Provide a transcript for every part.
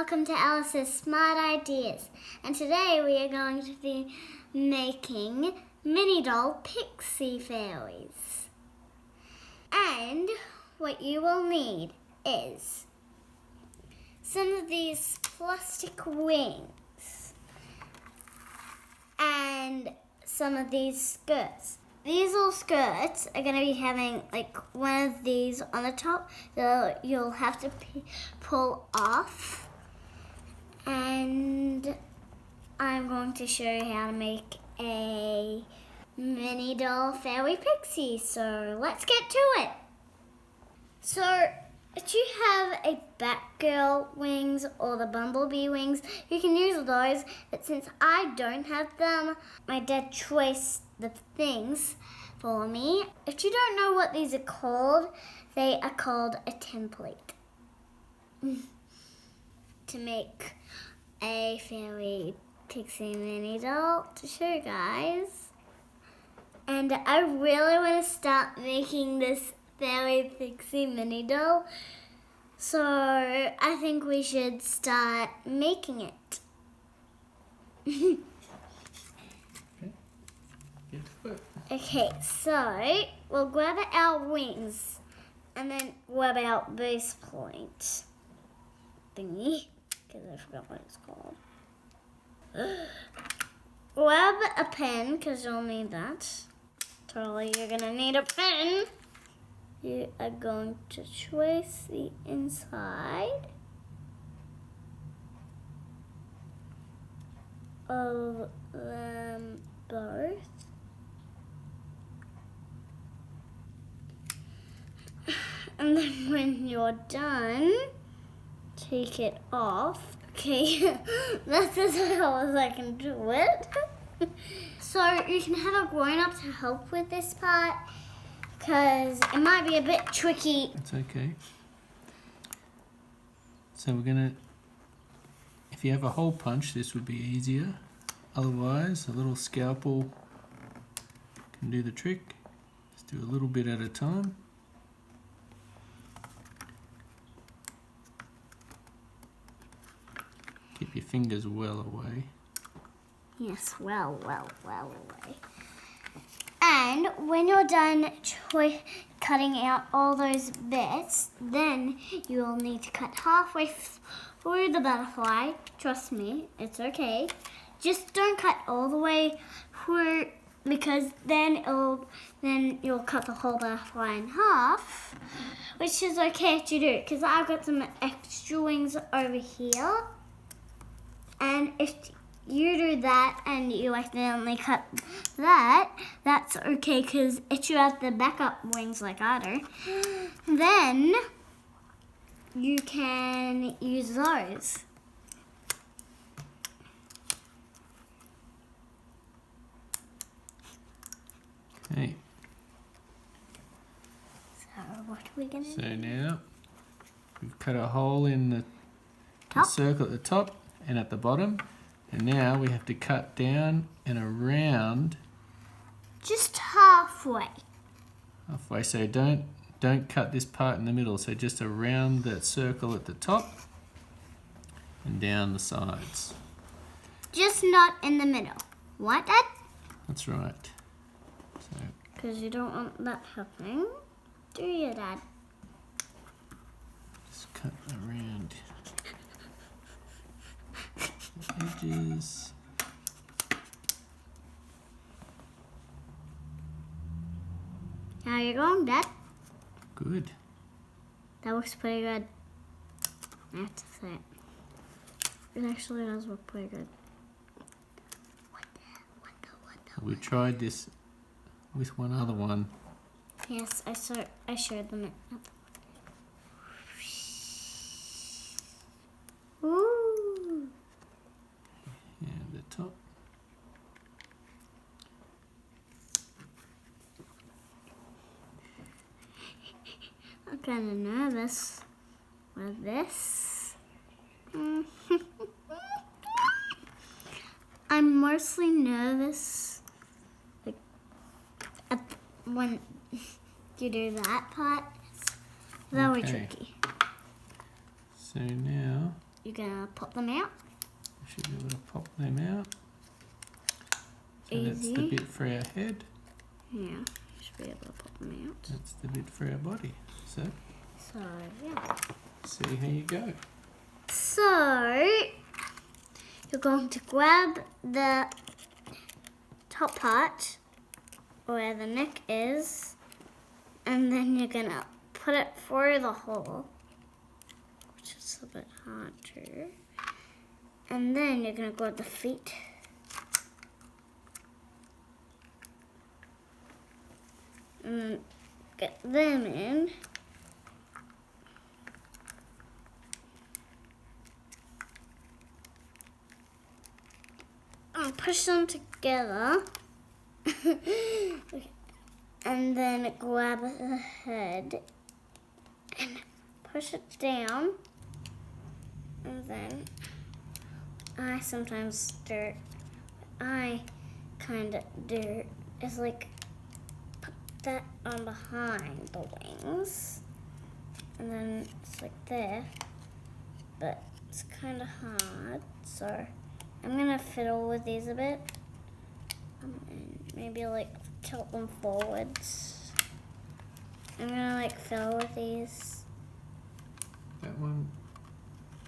welcome to Alice's Smart Ideas. And today we are going to be making mini doll Pixie Fairies. And what you will need is some of these plastic wings and some of these skirts. These little skirts are going to be having like one of these on the top that you'll have to pull off. And I'm going to show you how to make a mini doll fairy pixie. So let's get to it. So if you have a Batgirl wings or the Bumblebee wings, you can use those. But since I don't have them, my dad choiced the things for me. If you don't know what these are called, they are called a template to make a fairy pixie mini doll to show you guys. And I really want to start making this fairy pixie mini doll, so I think we should start making it. Okay, so we'll grab our wings and then grab our base point thingy, because I forgot what it's called. Grab a pen, because you'll need that. Totally, you're going to need a pen. You are going to trace the inside of them both. And then when you're done, take it off. Okay, that's as well as I can do it. So you can have a grown-up to help with this part, because it might be a bit tricky. It's okay. So we're gonna, if you have a hole punch, this would be easier. Otherwise, a little scalpel can do the trick. Just do a little bit at a time. Keep your fingers well away. Yes, well away. And when you're done cutting out all those bits, then you will need to cut halfway through the butterfly. Trust me, it's okay. Just don't cut all the way through, because then you'll cut the whole butterfly in half, which is okay to do, because I've got some extra wings over here. And if you do that and you accidentally cut that, that's okay, because if you have the backup wings like I do, then you can use those. Okay. So what are we going to do? So now we've cut a hole in the circle at the top and at the bottom. And now we have to cut down and around. Just halfway. Halfway. So don't cut this part in the middle. So just around that circle at the top and down the sides. Just not in the middle. What, Dad? That's right. So because you don't want that happening, do you, Dad? just cut around the edges. How you going, Dad? Good. That looks pretty good. I have to say it. It actually does look pretty good. What the? We tried this with one other one. Yes, I showed them it. Ooh. And the top. I'm kind of nervous with this. I'm mostly nervous when you do that part. It's very tricky. So now you're gonna pop them out. We should be able to pop them out. So that's the Easy. bit for our head. Yeah, you should be able to pop them out. That's the bit for our body. So, Yeah. see how you go. So, you're going to grab the top part, where the neck is, and then you're gonna put it through the hole, which is a bit hard to. And then you're gonna grab the feet. And then get them in. And push them together. And then grab the head and push it down. And then I sometimes do, I kind of do, is like put that on behind the wings. And then it's like there, but it's kind of hard. So I'm gonna fiddle with these a bit. And maybe like tilt them forwards. I'm gonna like fiddle with these. That one,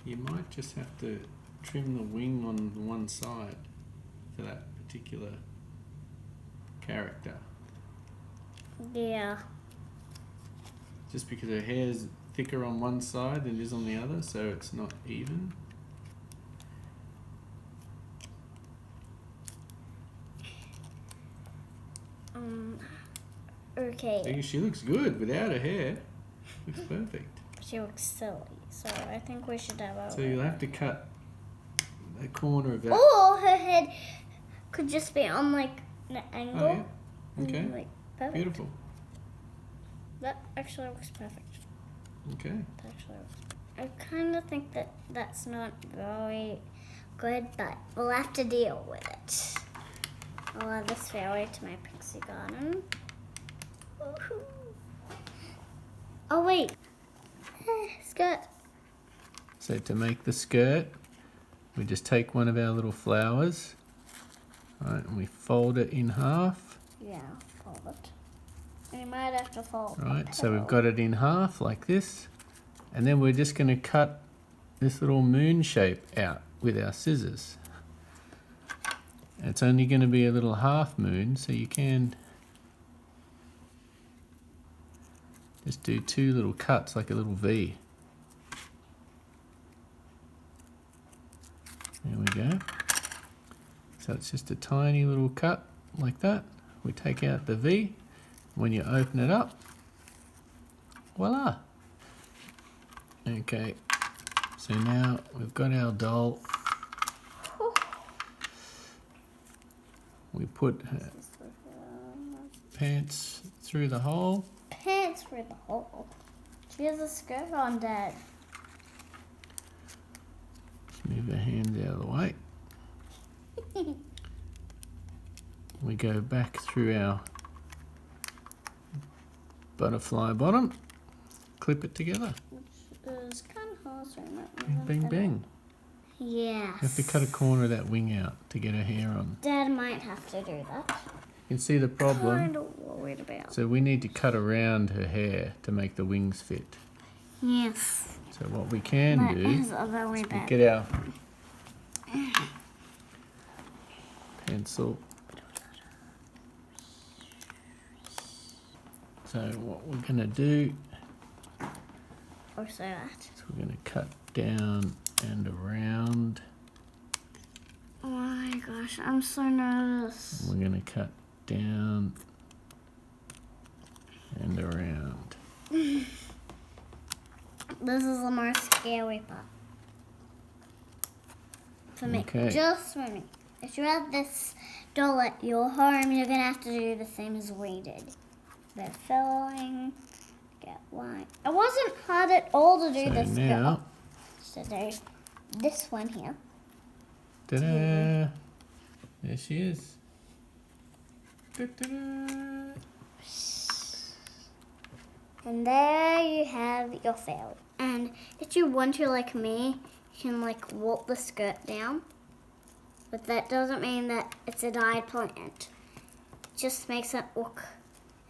you might just have to trim the wing on one side for that particular character. Yeah. Just because her hair's thicker on one side than it is on the other, so it's not even. Okay. I think she looks good without her hair. Looks perfect. She looks silly, so I think we should have So you'll have to cut a corner of that. Or her head could just be on like an angle. Oh, yeah. Okay. And, like, perfect. Beautiful. That actually looks perfect. Okay. That actually looks. I kind of think that that's not very good, but we'll have to deal with it. I'll add this fairy to my pixie garden. Woohoo. Oh wait, skirt. So to make the skirt, we just take one of our little flowers, right, and we fold it in half. Yeah, fold it. And you might have to fold. Right, so we've got it in half like this, and then we're just going to cut this little moon shape out with our scissors. And it's only going to be a little half moon, so you can just do two little cuts like a little V. There we go. So it's just a tiny little cut like that. We take out the V. When you open it up, voila. Okay, so now we've got our doll. We put her pants through the hole. Pants through the hole. She has a skirt on, Dad. Just move her hands out of the way. We go back through our butterfly bottom, clip it together. It's kind of hard, so Bing, bing, bing. Yes. You have to cut a corner of that wing out to get her hair on. Dad might have to do that. You can see the problem. Kind of worried about. So we need to cut around her hair to make the wings fit. Yes. So what we can That do is a very is we bad. get our pencil. So what we're going to do Or so that. is we're going to cut down and around. Oh my gosh, I'm so nervous. We're going to cut down and around. This is the most scary part. For me. Okay. Just for me. If you have this doll at your home, you're going to have to do the same as we did. They're filling, get white. It wasn't hard at all to do So this. now, So there's this one here. ta-da! There she is. Ta-da-da. And there you have your fairy. And if you want to, like me, you can like warp the skirt down. But that doesn't mean that it's a dyed plant. It just makes it look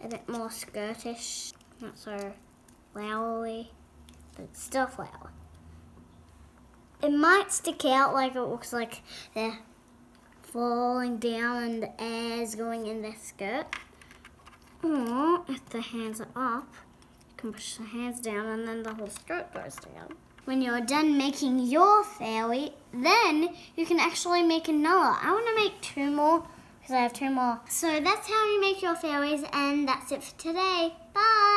a bit more skirtish, not so flowery, but it's still a flower. It might stick out like it looks like they're falling down and the air's going in their skirt. Or if the hands are up, you can push the hands down and then the whole skirt goes down. When you're done making your fairy, then you can actually make another. I want to make 2 more because I have 2 more. So that's how you make your fairies, and that's it for today. Bye!